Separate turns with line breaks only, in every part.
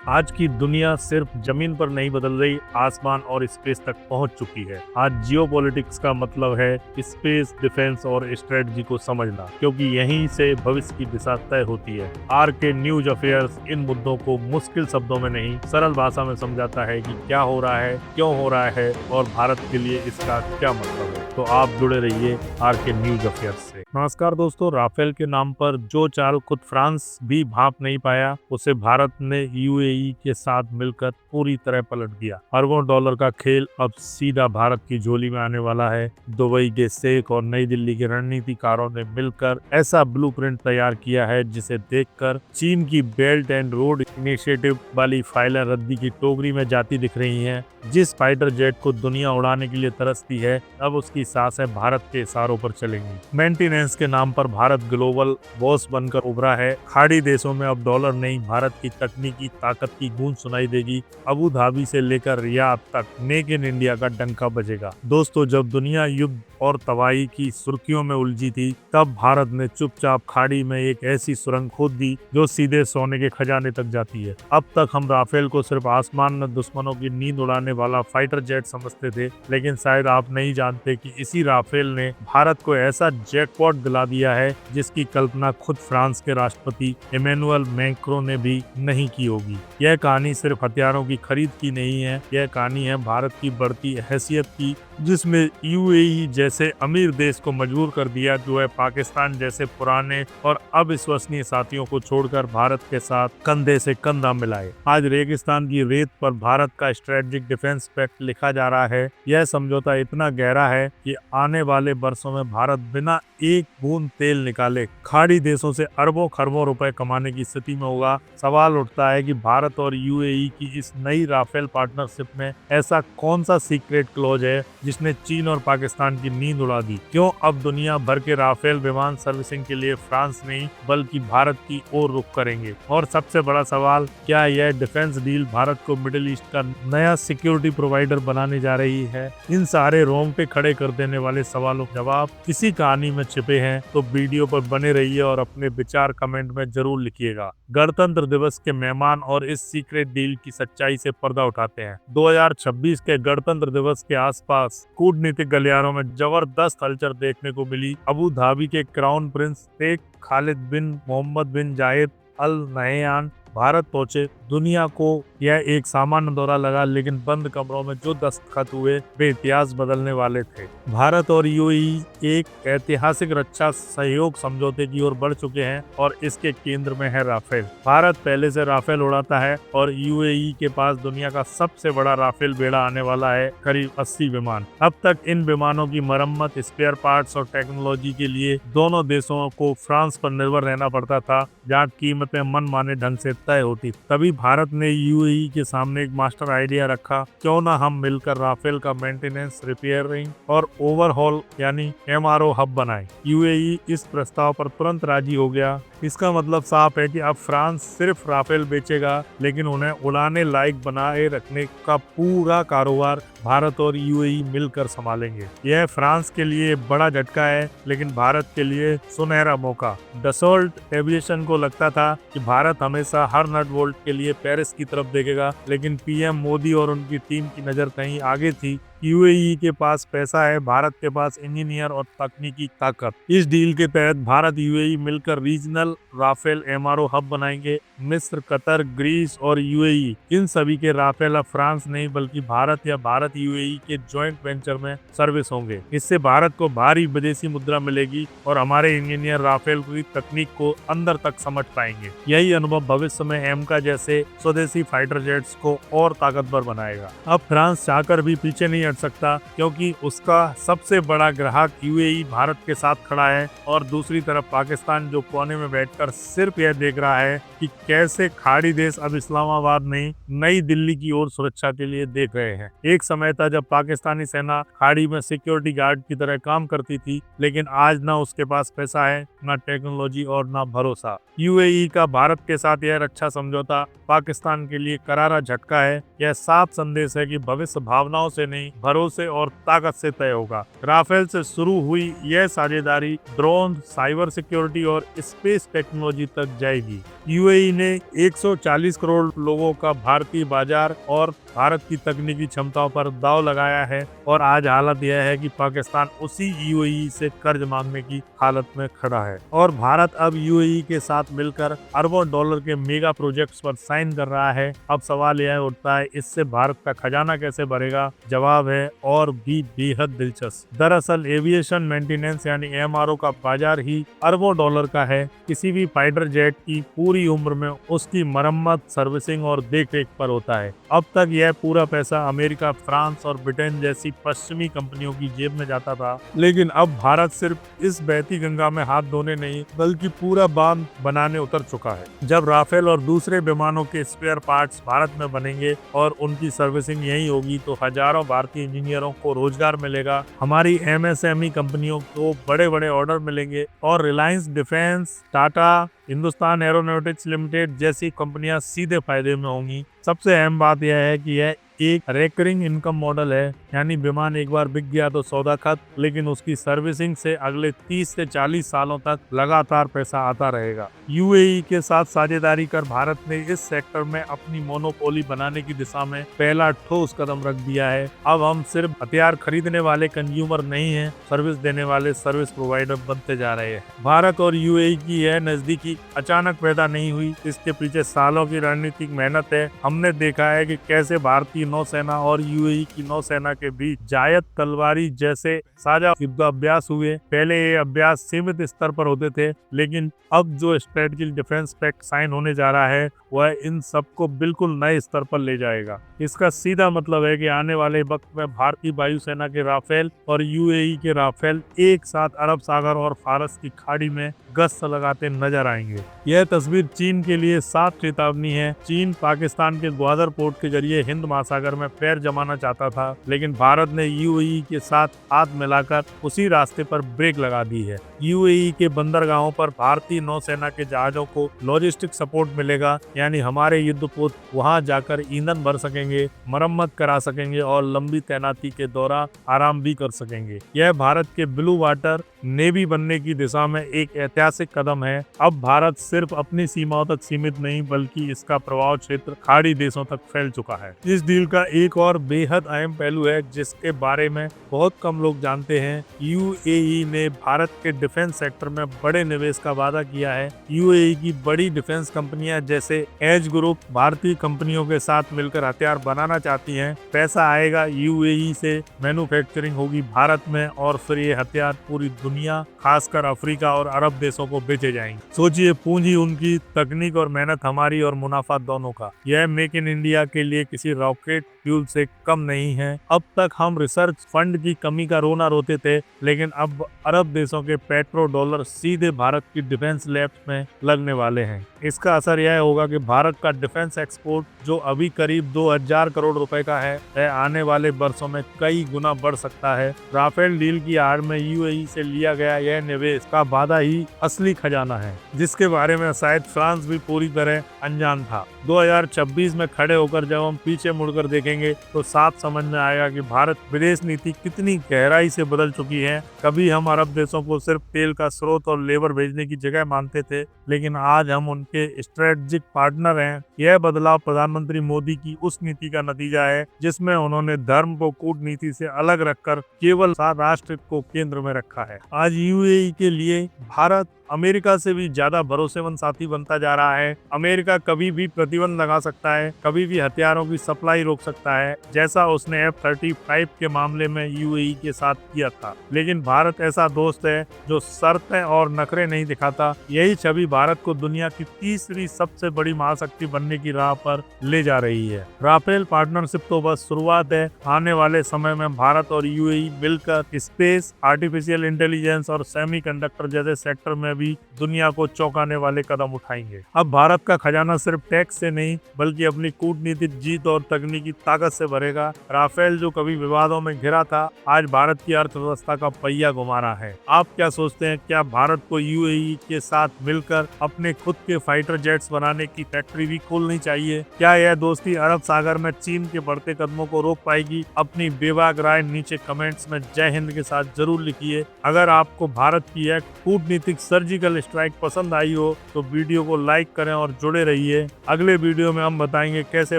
आज की दुनिया सिर्फ जमीन पर नहीं बदल रही, आसमान और स्पेस तक पहुंच चुकी है। आज जियोपॉलिटिक्स का मतलब है स्पेस, डिफेंस और स्ट्रेटजी को समझना, क्योंकि यहीं से भविष्य की दिशा तय होती है। Are K news affairs in मुद्दों को मुश्किल शब्दों में नहीं, सरल भाषा में समझाता है कि क्या हो रहा है, क्यों हो रहा है और भारत के लिए इसका क्या मतलब है। तो आप जुड़े रहिए आर के न्यूज अफेयर्स से। नमस्कार दोस्तों, राफेल के नाम पर जो चाल खुद फ्रांस भी भांप नहीं पाया, उसे भारत ने यूएई के साथ मिलकर पूरी तरह पलट दिया। अरबों डॉलर का खेल अब सीधा भारत की झोली में आने वाला है। दुबई के शेख और नई दिल्ली के रणनीतिकारों ने मिलकर ऐसा ब्लूप्रिंट तैयार किया है जिसे देखकर चीन की बेल्ट एंड रोड इनिशिएटिव वाली फाइलें रद्दी की टोकरी में जाती दिख रही हैं। जिस फाइटर जेट को दुनिया उड़ाने के लिए तरसती है, अब उसकी सांसें भारत के इशारों पर चलेंगी। मेंटेनेंस के नाम पर भारत ग्लोबल बॉस बनकर उभरा है। खाड़ी देशों में अब डॉलर नहीं, भारत की तकनीकी ताकत की गूंज सुनाई देगी। अबू धाबी से लेकर रियाद तक मेक इन इंडिया का डंका बजेगा। दोस्तों, जब दुनिया युद्ध और तबाही की सुर्खियों में उलझी थी, तब भारत ने चुपचाप खाड़ी में एक ऐसी सुरंग खोद दी जो सीधे सोने के खजाने तक जाती है। अब तक हम राफेल को सिर्फ आसमान में दुश्मनों की नींद उड़ाने वाला फाइटर जेट समझते थे, लेकिन शायद आप नहीं जानते कि इसी राफेल ने भारत को ऐसा जैकपॉट दिला दिया है जिसकी कल्पना खुद फ्रांस के राष्ट्रपति इमैनुअल मैक्रों ने भी नहीं की होगी। यह कहानी सिर्फ हथियारों की खरीद की नहीं है, यह कहानी है भारत की बढ़ती हैसियत की, जिसमें यूएई जैसे अमीर देश को मजबूर कर दिया जो है पाकिस्तान जैसे पुराने और अविश्वसनीय साथियों को छोड़कर भारत के साथ कंधे से कंधा मिलाए। आज रेगिस्तान की रेत पर भारत का स्ट्रेटेजिक डिफेंस पैक्ट लिखा जा रहा है। यह समझौता इतना गहरा है कि आने वाले वर्षों में भारत बिना एक बूंद तेल निकाले खाड़ी देशों से अरबों खरबों रुपए कमाने की स्थिति में होगा। सवाल उठता है कि भारत और यूएई की इस नई राफेल पार्टनरशिप में ऐसा कौन सा सीक्रेट क्लॉज है जिसने चीन और पाकिस्तान की नींद उड़ा दी। क्यों अब दुनिया भर के राफेल विमान सर्विसिंग के लिए फ्रांस नहीं बल्कि भारत की ओर रुख करेंगे। और सबसे बड़ा सवाल, क्या यह डिफेंस डील भारत को मिडिल ईस्ट का नया सिक्योरिटी प्रोवाइडर बनाने जा रही है? इन सारे रोंगटे खड़े कर देने वाले सवालों के जवाब इसी कहानी में छिपे हैं। तो वीडियो पर बने रहिए और अपने विचार कमेंट में जरूर लिखिएगा। गणतंत्र दिवस के मेहमान और इस सीक्रेट डील की सच्चाई से पर्दा उठाते हैं। 2026 के गणतंत्र दिवस के आसपास कूटनीतिक गलियारों में जबरदस्त हलचल देखने को मिली। अबू धाबी के क्राउन प्रिंस शेख खालिद बिन मोहम्मद बिन जायद अल नहयान भारत पहुंचे। दुनिया को यह एक सामान्य दौरा लगा, लेकिन बंद कमरों में जो दस्तखत हुए वे इतिहास बदलने वाले थे। भारत और यूएई एक ऐतिहासिक रक्षा सहयोग समझौते की ओर बढ़ चुके हैं और इसके केंद्र में है राफेल। भारत पहले से राफेल उड़ाता है और यूएई के पास दुनिया का सबसे बड़ा राफेल बेड़ा आने वाला है, करीब 80 विमान। अब तक इन विमानों की मरम्मत, स्पेयर पार्ट्स और टेक्नोलॉजी के लिए दोनों देशों को फ्रांस पर निर्भर रहना पड़ता था, जहाँ कीमतें मनमाने ढंग से तय होती। तभी भारत ने यूएई के सामने एक मास्टर आइडिया रखा, क्यों ना हम मिलकर राफेल का मेंटेनेंस, रिपेयरिंग और ओवरहॉल यानी एमआरओ हब बनाएं। यूएई इस प्रस्ताव पर तुरंत राजी हो गया। इसका मतलब साफ है कि अब फ्रांस सिर्फ राफेल बेचेगा, लेकिन उन्हें उड़ाने लायक बनाए रखने का पूरा कारोबार भारत और यूएई मिलकर संभालेंगे। यह फ्रांस के लिए बड़ा झटका है, लेकिन भारत के लिए सुनहरा मौका। डसॉल्ट एविएशन को लगता था कि भारत हमेशा हर नट बोल्ट के लिए पेरिस की तरफ देखेगा, लेकिन पीएम मोदी और उनकी टीम की नजर कहीं आगे थी। यूएई के पास पैसा है, भारत के पास इंजीनियर और तकनीकी ताकत। इस डील के तहत भारत यूएई मिलकर रीजनल राफेल एमआरओ हब बनाएंगे। मिस्र, कतर, ग्रीस और यूएई, इन सभी के राफेल अब फ्रांस नहीं बल्कि भारत या भारत यूएई के जॉइंट वेंचर में सर्विस होंगे। इससे भारत को भारी विदेशी मुद्रा मिलेगी और हमारे इंजीनियर राफेल की तकनीक को अंदर तक समझ पाएंगे। यही अनुभव भविष्य में एमका जैसे स्वदेशी फाइटर जेट्स को और ताकतवर बनाएगा। अब फ्रांस चाहकर भी पीछे नहीं हट सकता, क्योंकि उसका सबसे बड़ा ग्राहक यूएई भारत के साथ खड़ा है और दूसरी तरफ पाकिस्तान जो कोने में बैठकर सिर्फ यह देख रहा है कि कैसे खाड़ी देश अब इस्लामाबाद नहीं, नई दिल्ली की ओर सुरक्षा के लिए देख रहे हैं। एक समय था जब पाकिस्तानी सेना खाड़ी में सिक्योरिटी गार्ड की तरह काम करती थी, लेकिन आज ना उसके पास पैसा है, ना टेक्नोलॉजी और ना भरोसा। यूएई का भारत के साथ यह रक्षा समझौता पाकिस्तान के लिए करारा झटका है। यह साफ संदेश है कि भविष्य भावनाओं से नहीं भरोसे और ताकत से तय होगा। राफेल से शुरू हुई यह साझेदारी ड्रोन, साइबर सिक्योरिटी और स्पेस टेक्नोलॉजी तक जाएगी। यूएई ने 140 करोड़ लोगों का भारतीय बाजार और भारत की तकनीकी क्षमताओं पर दांव लगाया है और आज हालत यह है कि पाकिस्तान उसी यूएई से कर्ज मांगने की हालत में खड़ा है और भारत अब यूएई के साथ मिलकर अरबों डॉलर के मेगा प्रोजेक्ट्स पर साइन कर रहा है। अब सवाल यह उठता है, इससे भारत का खजाना कैसे भरेगा? जवाब है और भी बेहद दिलचस्प। दरअसल एविएशन मेंटेनेंस यानी एमआरओ का बाजार ही अरबों डॉलर का है। किसी भी फाइटर जेट की पूरी उम्र में उसकी मरम्मत, सर्विसिंग और देखरेख पर होता है। अब तक यह पूरा पैसा अमेरिका, फ्रांस और ब्रिटेन जैसी पश्चिमी कंपनियों की जेब में जाता था, लेकिन अब भारत सिर्फ इस बहती गंगा में हाथ धोने नहीं बल्कि पूरा बांध बनाने उतर चुका है। जब राफेल और दूसरे विमानों के स्पेयर पार्ट्स भारत में बनेंगे और उनकी सर्विसिंग यहीं होगी तो हजारों भारतीय इंजीनियरों को रोजगार मिलेगा, हमारी एमएसएमई कंपनियों को बड़े बड़े ऑर्डर मिलेंगे और Reliance defence, Tata, Hindustan aeronautics limited जैसी कंपनियां सीधे फायदे में होंगी। सबसे अहम बात यह है कि यह एक रेकरिंग इनकम मॉडल है, यानी विमान एक बार बिक गया तो सौदा खत्म, लेकिन उसकी सर्विसिंग से अगले 30 से 40 सालों तक लगातार पैसा आता रहेगा। यूएई के साथ साझेदारी कर भारत ने इस सेक्टर में अपनी मोनोपोली बनाने की दिशा में पहला ठोस कदम रख दिया है। अब हम सिर्फ हथियार खरीदने वाले कंज्यूमर नहीं हैं, सर्विस देने वाले सर्विस प्रोवाइडर बनते जा रहे हैं। भारत और यूएई की यह नजदीकी अचानक पैदा नहीं हुई, इसके पीछे सालों की रणनीतिक मेहनत है। हमने देखा है कि कैसे भारतीय नौसेना और यूएई की नौसेना के बीच जायद तलवारी जैसे साझा युद्धाभ्यास हुए। पहले ये अभ्यास सीमित स्तर पर होते थे, लेकिन अब जो स्ट्रेटेजिक डिफेंस पैक्ट साइन होने जा रहा है वह इन सबको बिल्कुल नए स्तर पर ले जाएगा। इसका सीधा मतलब है कि आने वाले वक्त में भारतीय वायुसेना के राफेल और यूएई के राफेल एक साथ अरब सागर और फारस की खाड़ी में गश्त लगाते नजर आएंगे। यह तस्वीर चीन के लिए साफ चेतावनी है। चीन पाकिस्तान के ग्वादर पोर्ट के जरिए हिंद महासागर में पैर जमाना चाहता था, लेकिन भारत ने यूएई के साथ हाथ मिलाकर उसी रास्ते पर ब्रेक लगा दी है। यूएई के बंदरगाहों पर भारतीय नौसेना के जहाजों को लॉजिस्टिक सपोर्ट मिलेगा, यानी हमारे युद्धपोत वहां जाकर ईंधन भर सकेंगे, मरम्मत करा सकेंगे और लंबी तैनाती के दौरान आराम भी कर सकेंगे। यह भारत के ब्लू वाटर नेवी बनने की दिशा में एक ऐतिहासिक कदम है। अब भारत सिर्फ अपनी सीमाओं तक सीमित नहीं बल्कि इसका प्रभाव क्षेत्र खाड़ी देशों तक फैल चुका है। इस डील का एक और बेहद अहम पहलू है जिसके बारे में बहुत कम लोग जानते हैं। यूएई ने भारत के डिफेंस सेक्टर में बड़े निवेश का वादा किया है। यूएई की बड़ी डिफेंस कंपनियां जैसे एज ग्रुप भारतीय कंपनियों के साथ मिलकर हथियार बनाना चाहती हैं। पैसा आएगा यूएई से, मैन्युफैक्चरिंग होगी भारत में और फिर ये हथियार पूरी दुनिया, खासकर अफ्रीका और अरब देशों को बेचे जाएंगे। सोचिए, पूंजी उनकी, तकनीक और मेहनत हमारी और मुनाफा दोनों का। यह मेक इन इंडिया के लिए किसी रॉकेट फ्यूल से कम नहीं है। अब तक हम रिसर्च फंड की कमी का रोना रोते थे, लेकिन अब अरब देशों के पेट्रो डॉलर सीधे भारत की डिफेंस लैब्स में लगने वाले हैं। इसका असर यह होगा कि भारत का डिफेंस एक्सपोर्ट जो अभी करीब 2000 करोड़ रुपए का है, वह आने वाले वर्षों में कई गुना बढ़ सकता है। राफेल डील की आड़ में यूएई से लिया गया यह निवेश का वादा ही असली खजाना है, जिसके बारे में शायद फ्रांस भी पूरी तरह अनजान था। 2026 में खड़े होकर जब हम पीछे मुड़कर देखेंगे तो साफ समझ में आएगा कि भारत विदेश नीति कितनी गहराई से बदल चुकी है। कभी हम अरब देशों को सिर्फ तेल का स्रोत और लेबर भेजने की जगह मानते थे, लेकिन आज हम उनके स्ट्रेटेजिक पार्टनर हैं। यह बदलाव प्रधानमंत्री मोदी की उस नीति का नतीजा है जिसमें उन्होंने धर्म को कूटनीति से अलग रखकर केवल राष्ट्र को केंद्र में रखा है। आज यूएई के लिए भारत अमेरिका से भी ज्यादा भरोसेमंद साथी बनता जा रहा है। अमेरिका कभी भी प्रतिबंध लगा सकता है, कभी भी हथियारों की सप्लाई रोक सकता है, जैसा उसने F-35 के मामले में यूएई के साथ किया था। लेकिन भारत ऐसा दोस्त है जो शर्तें और नखरे नहीं दिखाता। यही छवि भारत को दुनिया की तीसरी सबसे बड़ी महाशक्ति बनने की राह पर ले जा रही है। राफेल पार्टनरशिप तो बस शुरुआत है। आने वाले समय में भारत और यूएई मिलकर स्पेस, आर्टिफिशियल इंटेलिजेंस और सेमीकंडक्टर जैसे सेक्टर में भी दुनिया को चौंकाने वाले कदम उठाएंगे। अब भारत का खजाना सिर्फ टैक्स से नहीं बल्कि अपनी कूटनीतिक जीत और तकनीकी ताकत से भरेगा। राफेल जो कभी विवादों में घिरा था, आज भारत की अर्थव्यवस्था का पहिया घुमा रहा है। आप क्या सोचते हैं, क्या भारत को यूएई के साथ मिलकर अपने खुद के फाइटर जेट्स बनाने की फैक्ट्री भी खोलनी चाहिए? क्या यह दोस्ती अरब सागर में चीन के बढ़ते कदमों को रोक पाएगी? अपनी बेबाक राय नीचे कमेंट्स में जय हिंद के साथ जरूर लिखिए। अगर आपको भारत की यह कूटनीतिक सर्जिकल स्ट्राइक पसंद आई हो तो वीडियो को लाइक करें और जुड़े रहिए। अगले वीडियो में हम बताएंगे कैसे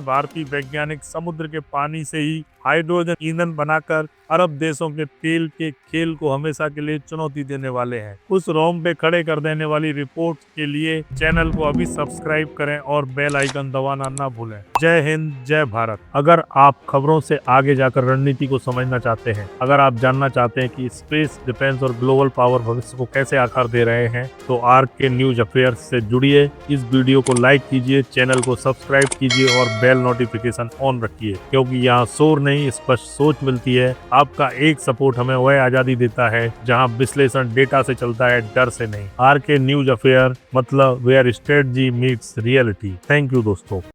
भारतीय वैज्ञानिक समुद्र के पानी से ही हाइड्रोजन ईंधन बनाकर अरब देशों के तेल के खेल को हमेशा के लिए चुनौती देने वाले हैं। उस रोम पे खड़े कर देने वाली रिपोर्ट के लिए चैनल को अभी सब्सक्राइब करें और बेल आइकन दबाना ना भूलें। जय हिंद, जय भारत। अगर आप खबरों से आगे जाकर रणनीति को समझना चाहते हैं, अगर आप जानना चाहते हैं कि स्पेस, डिफेंस और ग्लोबल पावर भविष्य को कैसे आकार दे रहे हैं, तो आर्क के न्यूज अफेयर्स से जुड़िए। इस वीडियो को लाइक कीजिए, चैनल को सब्सक्राइब कीजिए और बेल नोटिफिकेशन ऑन रखिए, क्योंकि यहाँ शोर नहीं, स्पष्ट सोच मिलती है। आपका एक सपोर्ट हमें वह आजादी देता है जहां विश्लेषण डेटा से चलता है, डर से नहीं। आर के न्यूज अफेयर मतलब where strategy meets reality. Thank you दोस्तों।